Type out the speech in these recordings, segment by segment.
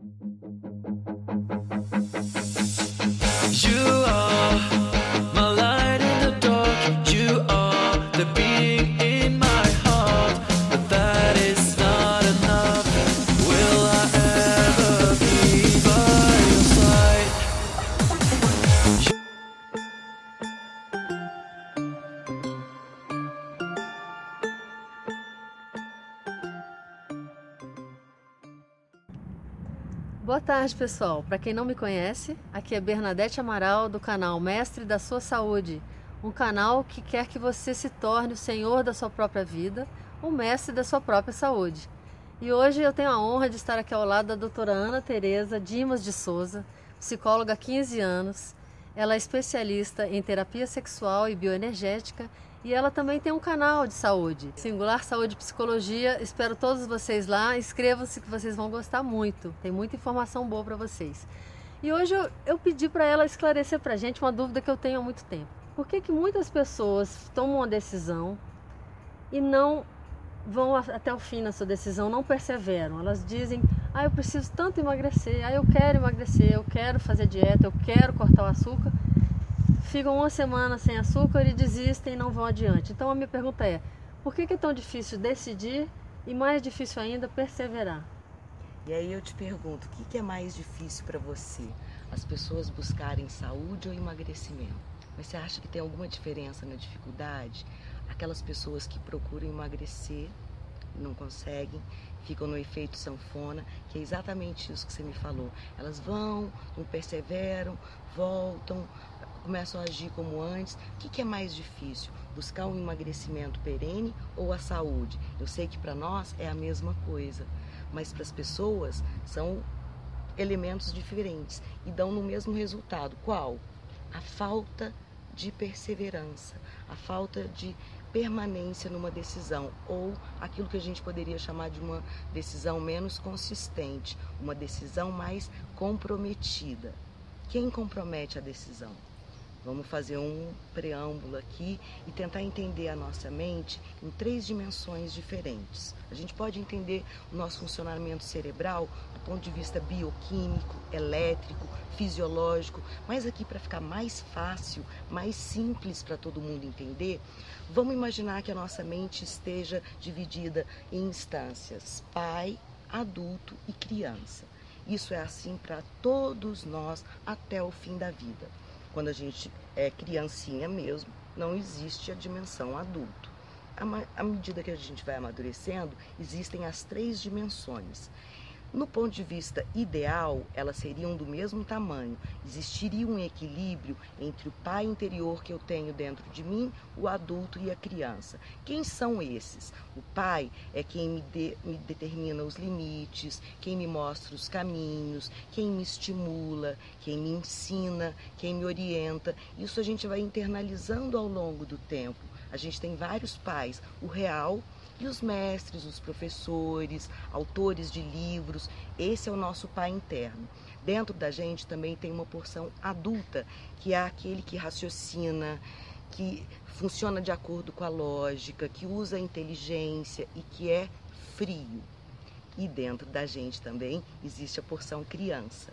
You are my light in the dark. You are the being in my heart. But that is not enough. Will I ever be by your side? Boa tarde, pessoal. Para quem não me conhece, aqui é Bernadette Amaral do canal Mestre da Sua Saúde, um canal que quer que você se torne o senhor da sua própria vida, o mestre da sua própria saúde. E hoje eu tenho a honra de estar aqui ao lado da doutora Ana Tereza Dimas de Souza, psicóloga há 15 anos. Ela é especialista em terapia sexual e bioenergética e ela também tem um canal de saúde, Singular Saúde Psicologia. Espero todos vocês lá, inscrevam-se que vocês vão gostar muito, tem muita informação boa para vocês. E hoje eu pedi para ela esclarecer para a gente uma dúvida que eu tenho há muito tempo. Por que muitas pessoas tomam uma decisão e não vão até o fim na sua decisão, não perseveram? Elas dizem, eu preciso tanto emagrecer, eu quero fazer dieta, eu quero cortar o açúcar. Ficam uma semana sem açúcar e desistem e não vão adiante. Então a minha pergunta é, por que é tão difícil decidir e mais difícil ainda perseverar? E aí eu te pergunto, o que é mais difícil para você? As pessoas buscarem saúde ou emagrecimento? Mas você acha que tem alguma diferença na dificuldade? Aquelas pessoas que procuram emagrecer, não conseguem, ficam no efeito sanfona, que é exatamente isso que você me falou. Elas vão, não perseveram, voltam, começam a agir como antes. O que é mais difícil? Buscar um emagrecimento perene ou a saúde? Eu sei que para nós é a mesma coisa, mas para as pessoas são elementos diferentes e dão no mesmo resultado. Qual? A falta de perseverança, a falta de permanência numa decisão, ou aquilo que a gente poderia chamar de uma decisão menos consistente, uma decisão mais comprometida. Quem compromete a decisão? Vamos fazer um preâmbulo aqui e tentar entender a nossa mente em 3 dimensões diferentes. A gente pode entender o nosso funcionamento cerebral do ponto de vista bioquímico, elétrico, fisiológico, mas aqui para ficar mais fácil, mais simples para todo mundo entender, vamos imaginar que a nossa mente esteja dividida em instâncias: pai, adulto e criança. Isso é assim para todos nós até o fim da vida. Quando a gente é criancinha mesmo, não existe a dimensão adulto. À medida que a gente vai amadurecendo, existem as 3 dimensões. No ponto de vista ideal, elas seriam do mesmo tamanho. Existiria um equilíbrio entre o pai interior que eu tenho dentro de mim, o adulto e a criança. Quem são esses? O pai é quem me determina os limites, quem me mostra os caminhos, quem me estimula, quem me ensina, quem me orienta. Isso a gente vai internalizando ao longo do tempo. A gente tem vários pais, o real e os mestres, os professores, autores de livros. Esse é o nosso pai interno. Dentro da gente também tem uma porção adulta, que é aquele que raciocina, que funciona de acordo com a lógica, que usa a inteligência e que é frio. E dentro da gente também existe a porção criança,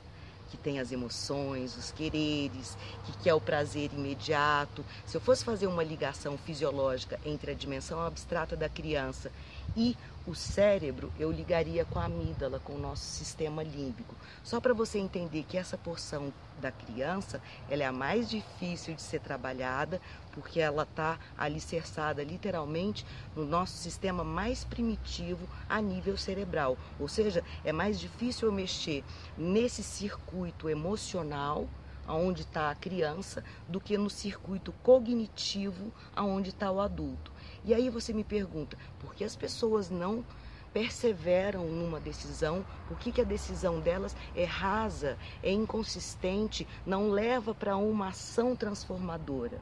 que tem as emoções, os quereres, que quer o prazer imediato. Se eu fosse fazer uma ligação fisiológica entre a dimensão abstrata da criança e o cérebro, eu ligaria com a amígdala, com o nosso sistema límbico. Só para você entender que essa porção da criança, ela é a mais difícil de ser trabalhada, porque ela está alicerçada literalmente no nosso sistema mais primitivo a nível cerebral. Ou seja, é mais difícil eu mexer nesse circuito emocional, aonde está a criança, do que no circuito cognitivo, aonde está o adulto. E aí você me pergunta, por que as pessoas não perseveram numa decisão? Por que a decisão delas é rasa, é inconsistente, não leva para uma ação transformadora?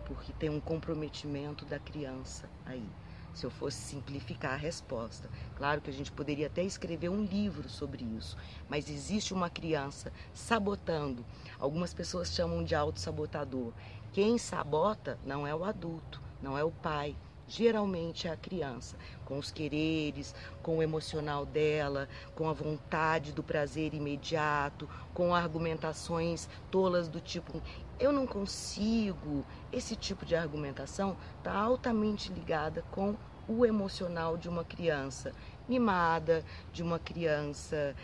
Porque tem um comprometimento da criança aí. Se eu fosse simplificar a resposta, claro que a gente poderia até escrever um livro sobre isso, mas existe uma criança sabotando. Algumas pessoas chamam de autossabotador. Quem sabota não é o adulto, não é o pai, geralmente é a criança, com os quereres, com o emocional dela, com a vontade do prazer imediato, com argumentações tolas do tipo, eu não consigo. Esse tipo de argumentação está altamente ligada com o emocional de uma criança mimada, de uma criança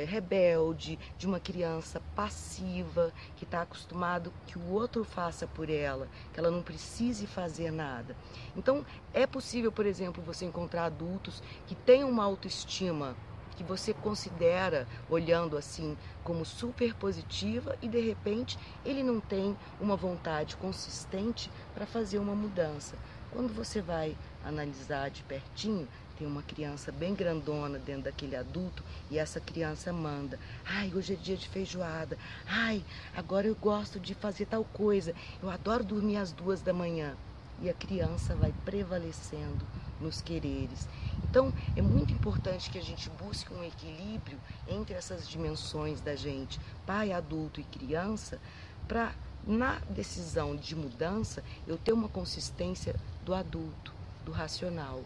rebelde, de uma criança passiva, que está acostumado que o outro faça por ela, que ela não precise fazer nada. Então, é possível, por exemplo, você encontrar adultos que têm uma autoestima que você considera, olhando assim, como super positiva, e de repente ele não tem uma vontade consistente para fazer uma mudança. Quando você vai analisar de pertinho, tem uma criança bem grandona dentro daquele adulto e essa criança manda: ai, hoje é dia de feijoada, ai, agora eu gosto de fazer tal coisa, eu adoro dormir às 2 da manhã. E a criança vai prevalecendo nos quereres. Então, é muito importante que a gente busque um equilíbrio entre essas dimensões da gente, pai, adulto e criança, para, na decisão de mudança, eu ter uma consistência do adulto, do racional.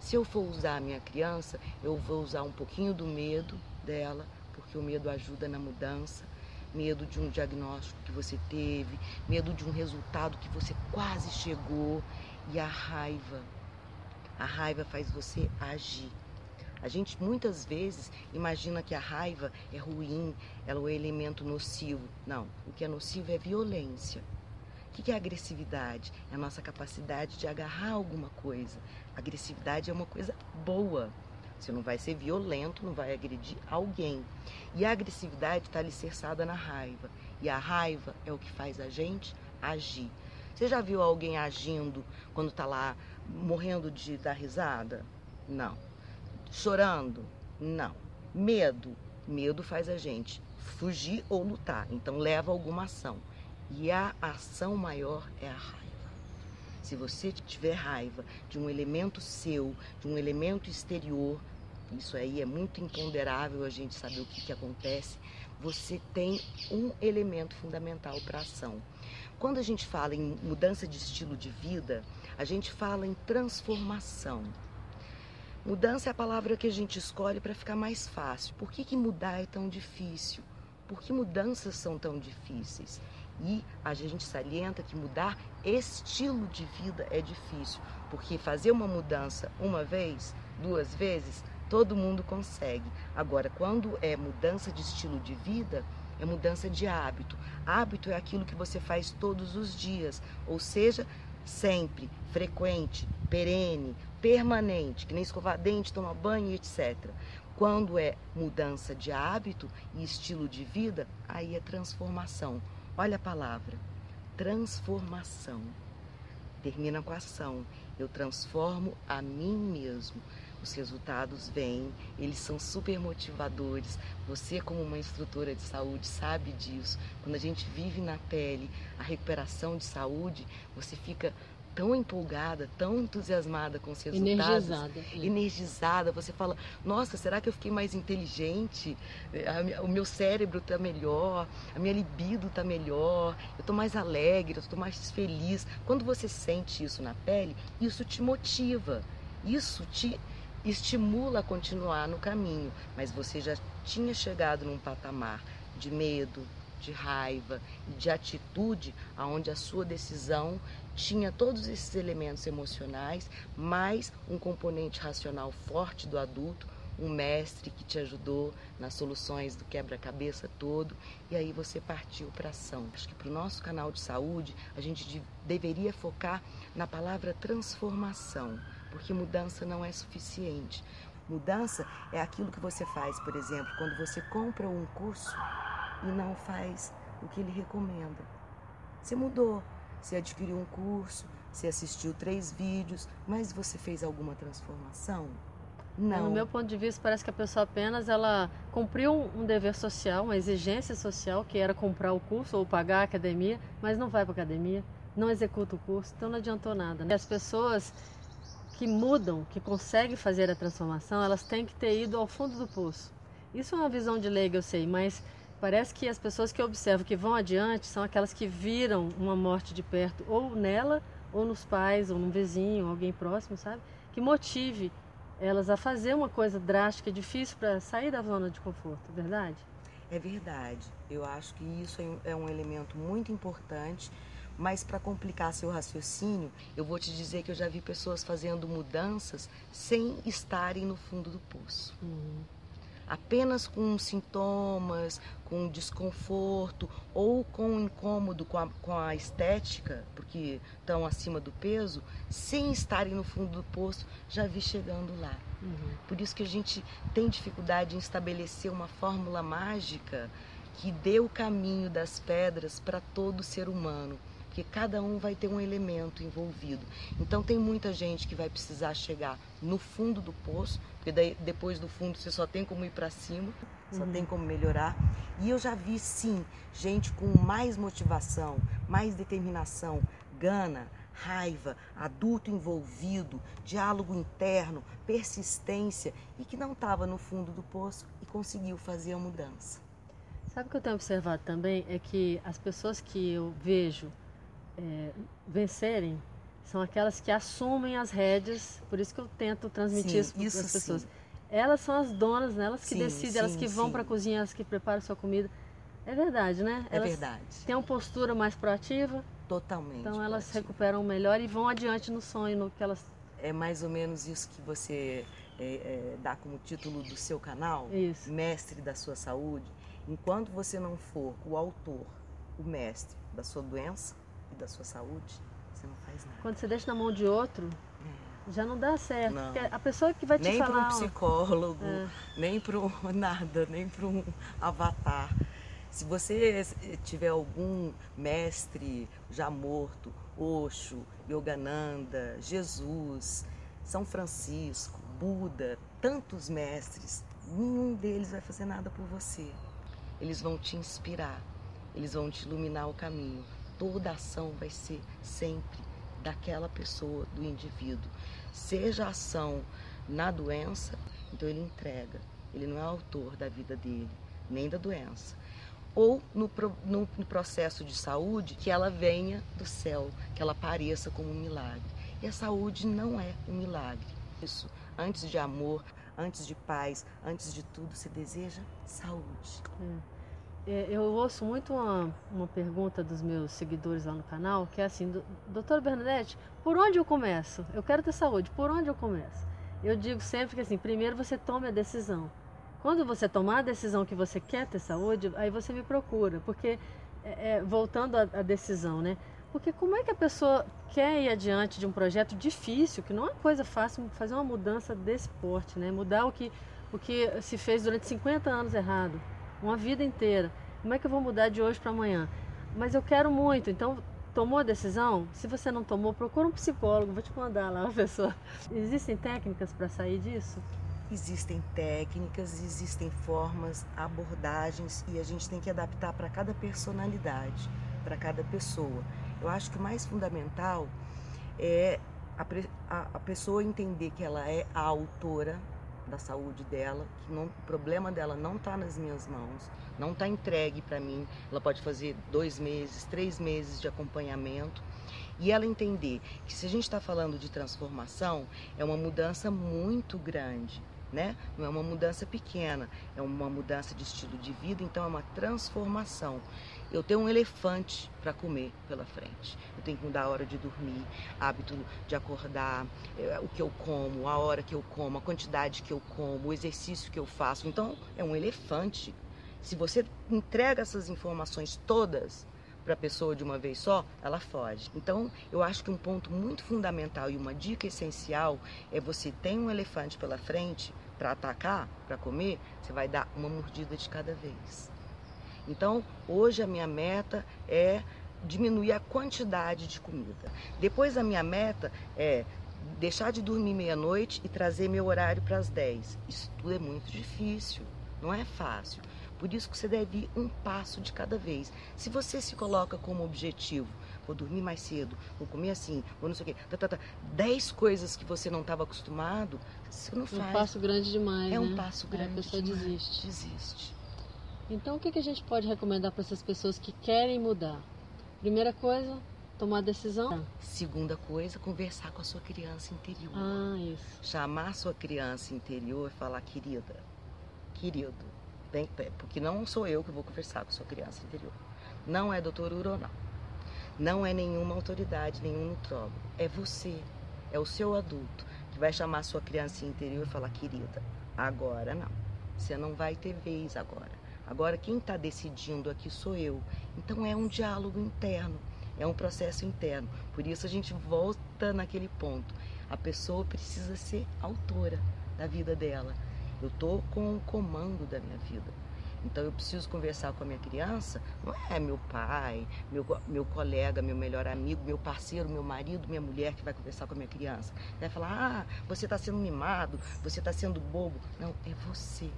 Se eu for usar a minha criança, eu vou usar um pouquinho do medo dela, porque o medo ajuda na mudança. Medo de um diagnóstico que você teve, medo de um resultado que você quase chegou, e a raiva. A raiva faz você agir. A gente muitas vezes imagina que a raiva é ruim, ela é um elemento nocivo. Não, o que é nocivo é violência. O que é agressividade? É a nossa capacidade de agarrar alguma coisa. A agressividade é uma coisa boa. Você não vai ser violento, não vai agredir alguém. E a agressividade está alicerçada na raiva. E a raiva é o que faz a gente agir. Você já viu alguém agindo quando está lá morrendo de dar risada? Não. Chorando? Não. Medo? Medo faz a gente fugir ou lutar. Então leva alguma ação. E a ação maior é a raiva. Se você tiver raiva de um elemento seu, de um elemento exterior, isso aí é muito imponderável a gente saber o que acontece, você tem um elemento fundamental para a ação. Quando a gente fala em mudança de estilo de vida, a gente fala em transformação. Mudança é a palavra que a gente escolhe para ficar mais fácil. Por que mudar é tão difícil? Por que mudanças são tão difíceis? E a gente salienta que mudar estilo de vida é difícil, porque fazer uma mudança uma vez, 2 vezes, todo mundo consegue. Agora, quando é mudança de estilo de vida, é mudança de hábito. Hábito é aquilo que você faz todos os dias, ou seja, sempre, frequente, perene, permanente, que nem escovar dente, tomar banho, etc. Quando é mudança de hábito e estilo de vida, aí é transformação. Olha a palavra, transformação. Termina com ação. Eu transformo a mim mesmo. Os resultados vêm, eles são super motivadores. Você, como uma instrutora de saúde, sabe disso. Quando a gente vive na pele a recuperação de saúde, você fica tão empolgada, tão entusiasmada com os resultados. Energizada. Você fala, nossa, será que eu fiquei mais inteligente? O meu cérebro está melhor, a minha libido está melhor, eu estou mais alegre, eu estou mais feliz. Quando você sente isso na pele, isso te motiva, isso te estimula a continuar no caminho. Mas você já tinha chegado num patamar de medo, de raiva e de atitude, onde a sua decisão tinha todos esses elementos emocionais, mais um componente racional forte do adulto, um mestre que te ajudou nas soluções do quebra-cabeça todo, e aí você partiu para ação. Acho que para o nosso canal de saúde, a gente deveria focar na palavra transformação, porque mudança não é suficiente. Mudança é aquilo que você faz, por exemplo, quando você compra um curso e não faz o que ele recomenda. Você mudou, você adquiriu um curso, você assistiu 3 vídeos, mas você fez alguma transformação? Não. No meu ponto de vista, parece que a pessoa apenas ela cumpriu um dever social, uma exigência social, que era comprar o curso ou pagar a academia, mas não vai para a academia, não executa o curso, então não adiantou nada, né? As pessoas que mudam, que conseguem fazer a transformação, elas têm que ter ido ao fundo do poço. Isso é uma visão de leiga, eu sei, mas parece que as pessoas que eu observo que vão adiante são aquelas que viram uma morte de perto, ou nela ou nos pais, ou num vizinho, alguém próximo, sabe? Que motive elas a fazer uma coisa drástica, difícil para sair da zona de conforto, é verdade? É verdade. Eu acho que isso é um elemento muito importante, mas para complicar seu raciocínio, eu vou te dizer que eu já vi pessoas fazendo mudanças sem estarem no fundo do poço. Apenas com sintomas, com desconforto ou com incômodo com a estética, porque estão acima do peso, sem estarem no fundo do poço, já vi chegando lá. Por isso que a gente tem dificuldade em estabelecer uma fórmula mágica que dê o caminho das pedras para todo ser humano, porque cada um vai ter um elemento envolvido. Então tem muita gente que vai precisar chegar no fundo do poço, porque daí, depois do fundo você só tem como ir para cima, só tem como melhorar. E eu já vi sim gente com mais motivação, mais determinação, gana, raiva, adulto envolvido, diálogo interno, persistência, e que não estava no fundo do poço e conseguiu fazer a mudança. Sabe o que eu tenho observado também? É que as pessoas que eu vejo vencerem são aquelas que assumem as rédeas, por isso que eu tento transmitir isso para as pessoas. Sim. Elas são as donas, né? Elas que decidem, elas que vão para a cozinha, elas que preparam a sua comida. É verdade, né? É verdade. Têm uma postura mais proativa. Totalmente. Então elas recuperam melhor e vão adiante no sonho, no que elas... É mais ou menos isso que você dá como título do seu canal, isso. Mestre da Sua Saúde. Enquanto você não for o autor, o mestre da sua doença e da sua saúde, você não faz nada. Quando você deixa na mão de outro, já não dá certo. Não. Porque a pessoa que vai te falar... Nem para um psicólogo, nem para nada, nem para um avatar. Se você tiver algum mestre já morto, Osho, Yogananda, Jesus, São Francisco, Buda, tantos mestres, nenhum deles vai fazer nada por você. Eles vão te inspirar, eles vão te iluminar o caminho. Toda ação vai ser sempre daquela pessoa, do indivíduo. Seja a ação na doença, então ele entrega. Ele não é autor da vida dele, nem da doença. Ou no processo de saúde, que ela venha do céu, que ela apareça como um milagre. E a saúde não é um milagre. Isso, antes de amor, antes de paz, antes de tudo, se deseja saúde. Eu ouço muito uma pergunta dos meus seguidores lá no canal, que é assim, doutora Bernadette, por onde eu começo? Eu quero ter saúde, por onde eu começo? Eu digo sempre que assim, primeiro você tome a decisão. Quando você tomar a decisão que você quer ter saúde, aí você me procura, porque, voltando à decisão, né? Porque como é que a pessoa quer ir adiante de um projeto difícil, que não é coisa fácil fazer uma mudança desse porte, né? Mudar o que se fez durante 50 anos errado, uma vida inteira. Como é que eu vou mudar de hoje para amanhã? Mas eu quero muito, então tomou a decisão? Se você não tomou, procura um psicólogo, vou te mandar lá uma pessoa. Existem técnicas para sair disso? Existem técnicas, existem formas, abordagens, e a gente tem que adaptar para cada personalidade, para cada pessoa. Eu acho que o mais fundamental é a pessoa entender que ela é a autora da saúde dela, que o problema dela não está nas minhas mãos, não está entregue para mim. Ela pode fazer 2 meses, 3 meses de acompanhamento, e ela entender que se a gente está falando de transformação, é uma mudança muito grande, né? Não é uma mudança pequena, é uma mudança de estilo de vida, então é uma transformação. Eu tenho um elefante para comer pela frente. Eu tenho que mudar a hora de dormir, hábito de acordar, o que eu como, a hora que eu como, a quantidade que eu como, o exercício que eu faço. Então, é um elefante. Se você entrega essas informações todas para a pessoa de uma vez só, ela foge. Então, eu acho que um ponto muito fundamental e uma dica essencial é você tem um elefante pela frente para atacar, para comer, você vai dar uma mordida de cada vez. Então, hoje a minha meta é diminuir a quantidade de comida. Depois a minha meta é deixar de dormir meia-noite e trazer meu horário para as 10. Isso tudo é muito difícil, não é fácil. Por isso que você deve ir um passo de cada vez. Se você se coloca como objetivo, vou dormir mais cedo, vou comer assim, vou não sei o quê, 10 coisas que você não estava acostumado, você não faz. Um passo grande demais, né? É um passo grande a pessoa demais. desiste. Então, o que a gente pode recomendar para essas pessoas que querem mudar? Primeira coisa, Tomar decisão? Segunda coisa, conversar com a sua criança interior. Ah, isso. Chamar a sua criança interior e falar, querida, querido, vem, porque não sou eu que vou conversar com a sua criança interior. Não é doutor Uronal. Não é nenhuma autoridade, nenhum nutrólogo. É você, é o seu adulto que vai chamar a sua criança interior e falar, querida, agora não. Você não vai ter vez agora. Agora quem está decidindo aqui sou eu. Então é um diálogo interno. É um processo interno. Por isso a gente volta naquele ponto. A pessoa precisa ser autora da vida dela. Eu estou com o comando da minha vida. Então eu preciso conversar com a minha criança. Não é meu pai, meu colega, meu melhor amigo, meu parceiro, meu marido, minha mulher que vai conversar com a minha criança. Vai falar, você está sendo mimado, você está sendo bobo. Não, é você,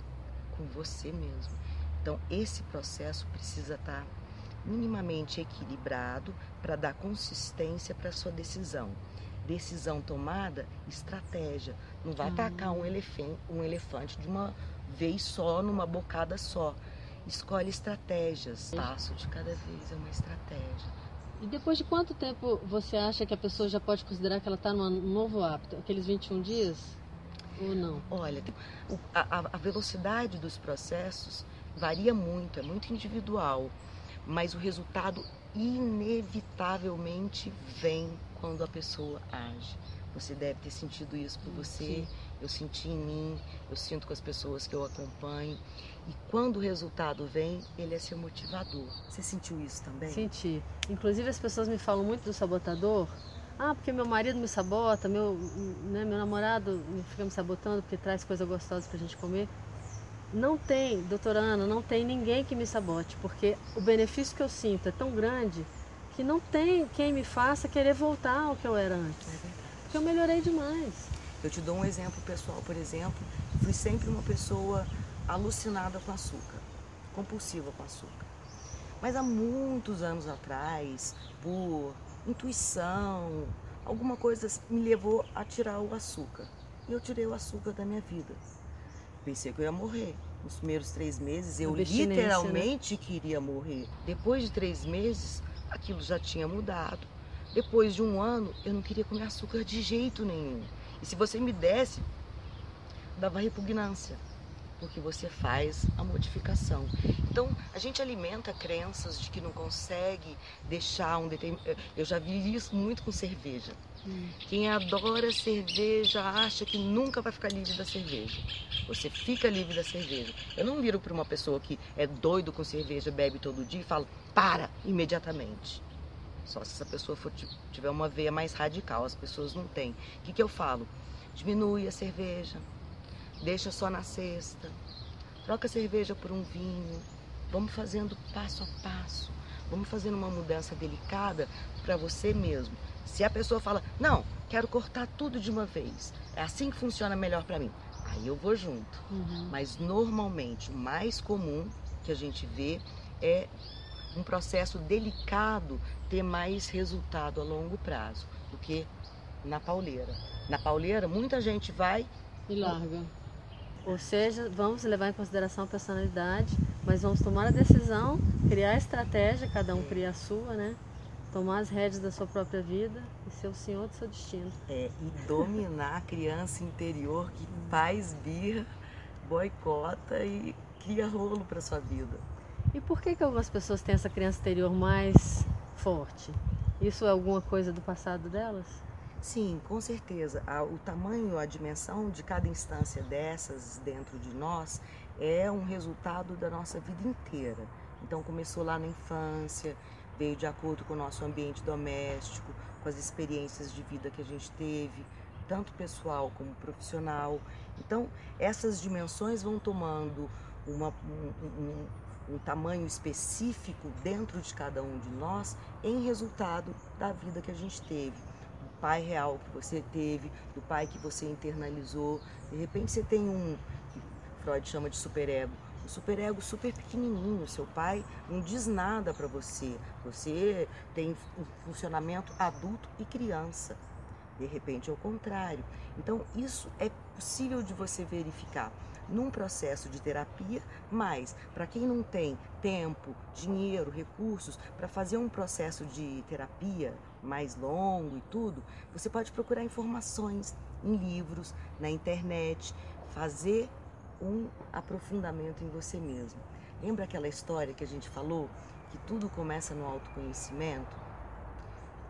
com você mesmo. Então esse processo precisa estar minimamente equilibrado para dar consistência para a sua decisão. Decisão tomada, estratégia. Não vai atacar um elefante de uma vez só, numa bocada só. Escolhe estratégias. Passo de cada vez é uma estratégia. E depois de quanto tempo você acha que a pessoa já pode considerar que ela está num novo hábito? Aqueles 21 dias ou não? Olha, a velocidade dos processos varia muito, é muito individual. Mas o resultado inevitavelmente vem quando a pessoa age. Você deve ter sentido isso por você, Sim. Eu senti em mim, eu sinto com as pessoas que eu acompanho. E quando o resultado vem, ele é seu motivador. Você sentiu isso também? Senti. Inclusive as pessoas me falam muito do sabotador. Ah, porque meu marido me sabota, meu namorado fica me sabotando porque traz coisa gostosa pra gente comer. Não tem, doutora Ana, não tem ninguém que me sabote, porque o benefício que eu sinto é tão grande que não tem quem me faça querer voltar ao que eu era antes. É verdade. Porque eu melhorei demais. Eu te dou um exemplo pessoal, por exemplo, fui sempre uma pessoa alucinada com açúcar, compulsiva com açúcar. Mas há muitos anos atrás, por intuição, alguma coisa me levou a tirar o açúcar. E eu tirei o açúcar da minha vida. Pensei que eu ia morrer. Nos primeiros 3 meses eu literalmente queria morrer. Depois de 3 meses, aquilo já tinha mudado. Depois de 1 ano, eu não queria comer açúcar de jeito nenhum. E se você me desse, dava repugnância, porque você faz a modificação. Então, a gente alimenta crenças de que não consegue deixar um determinado... Eu já vi isso muito com cerveja. Quem adora cerveja acha que nunca vai ficar livre da cerveja. Você fica livre da cerveja. Eu não viro para uma pessoa que é doido com cerveja, bebe todo dia e falo, para, imediatamente. Só se essa pessoa tiver uma veia mais radical, as pessoas não têm. O que eu falo? Diminui a cerveja, deixa só na sexta, troca a cerveja por um vinho, vamos fazendo passo a passo, vamos fazendo uma mudança delicada para você mesmo. Se a pessoa fala, não, quero cortar tudo de uma vez, é assim que funciona melhor para mim, aí eu vou junto. Mas normalmente o mais comum que a gente vê é um processo delicado ter mais resultado a longo prazo do que na pauleira. Na pauleira, muita gente vai E larga. Ou seja, vamos levar em consideração a personalidade, mas vamos tomar a decisão, criar a estratégia, cada um cria a sua, né? Tomar as rédeas da sua própria vida e ser o senhor do seu destino. e dominar a criança interior que faz birra, boicota e cria rolo para sua vida. E por que algumas pessoas têm essa criança interior mais forte? Isso é alguma coisa do passado delas? Sim, com certeza. O tamanho, a dimensão de cada instância dessas dentro de nós é um resultado da nossa vida inteira. Então começou lá na infância, veio de acordo com o nosso ambiente doméstico, com as experiências de vida que a gente teve, tanto pessoal como profissional. Então essas dimensões vão tomando um tamanho específico dentro de cada um de nós em resultado da vida que a gente teve. Do pai real que você teve, do pai que você internalizou. De repente você tem que Freud chama de superego, um superego super pequenininho. Seu pai não diz nada para você. Você tem um funcionamento adulto e criança. De repente é o contrário. Então isso é possível de você verificar. num processo de terapia, mas para quem não tem tempo, dinheiro, recursos para fazer um processo de terapia mais longo e tudo, você pode procurar informações em livros, na internet, fazer um aprofundamento em você mesmo. Lembra aquela história que a gente falou, que tudo começa no autoconhecimento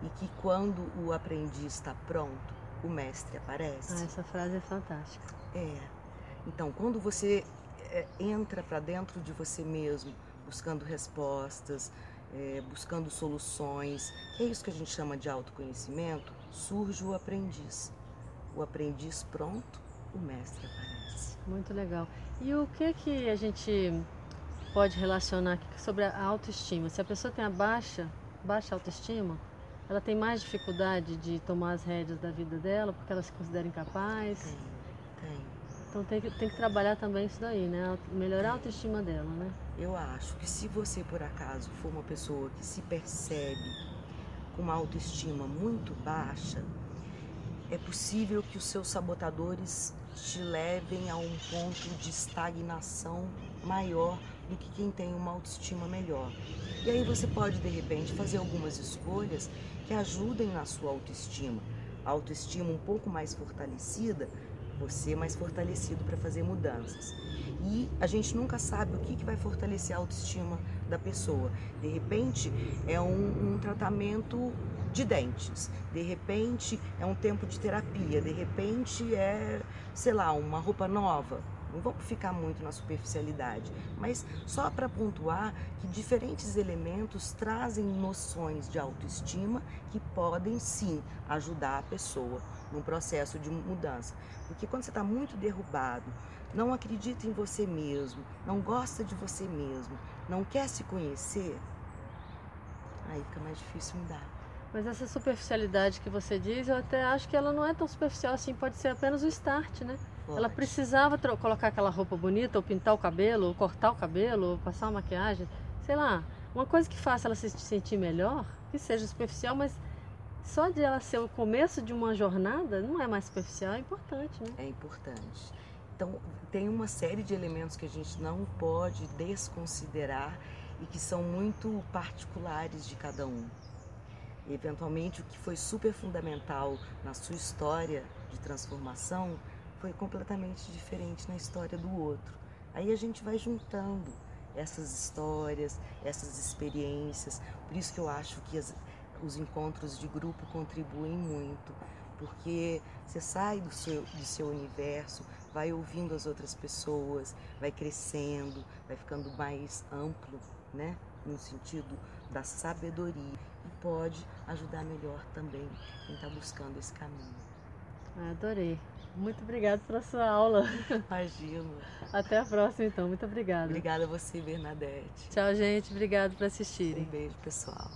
e que quando o aprendiz está pronto, o mestre aparece? Ah, essa frase é fantástica. Então, quando você entra para dentro de você mesmo, buscando respostas, buscando soluções, que é isso que a gente chama de autoconhecimento, surge o aprendiz. O aprendiz pronto, o mestre aparece. Muito legal. E o que a gente pode relacionar aqui sobre a autoestima? Se a pessoa tem a baixa autoestima, ela tem mais dificuldade de tomar as rédeas da vida dela, porque ela se considera incapaz? Tem. Então tem que trabalhar também isso daí, né? Melhorar a autoestima dela, né? Eu acho que se você, por acaso, for uma pessoa que se percebe com uma autoestima muito baixa, é possível que os seus sabotadores te levem a um ponto de estagnação maior do que quem tem uma autoestima melhor. E aí você pode, de repente, fazer algumas escolhas que ajudem na sua autoestima. A autoestima um pouco mais fortalecida, você mais fortalecido para fazer mudanças. E a gente nunca sabe o que vai fortalecer a autoestima da pessoa. De repente, é um tratamento de dentes, de repente é um tempo de terapia, de repente é, sei lá, uma roupa nova. Não vamos ficar muito na superficialidade, mas só para pontuar que diferentes elementos trazem noções de autoestima que podem sim ajudar a pessoa num processo de mudança. Porque quando você está muito derrubado, não acredita em você mesmo, não gosta de você mesmo, não quer se conhecer, aí fica mais difícil mudar. Mas essa superficialidade que você diz, eu até acho que ela não é tão superficial assim, pode ser apenas o start, né? Pode. Ela precisava colocar aquela roupa bonita, ou pintar o cabelo, ou cortar o cabelo, ou passar uma maquiagem, sei lá, uma coisa que faça ela se sentir melhor, que seja superficial, mas só de ela ser o começo de uma jornada, não é mais superficial, é importante, né? É importante. Então, tem uma série de elementos que a gente não pode desconsiderar e que são muito particulares de cada um. E, eventualmente, o que foi super fundamental na sua história de transformação foi completamente diferente na história do outro. Aí a gente vai juntando essas histórias, essas experiências. Por isso que eu acho que os encontros de grupo contribuem muito, porque você sai do seu universo, vai ouvindo as outras pessoas, vai crescendo, vai ficando mais amplo, né? No sentido da sabedoria, e pode ajudar melhor também quem está buscando esse caminho. Adorei. Muito obrigada pela sua aula. Imagino. Até a próxima, então. Muito obrigada. Obrigada a você, Bernadette. Tchau, gente. Obrigada por assistirem. Um beijo, pessoal.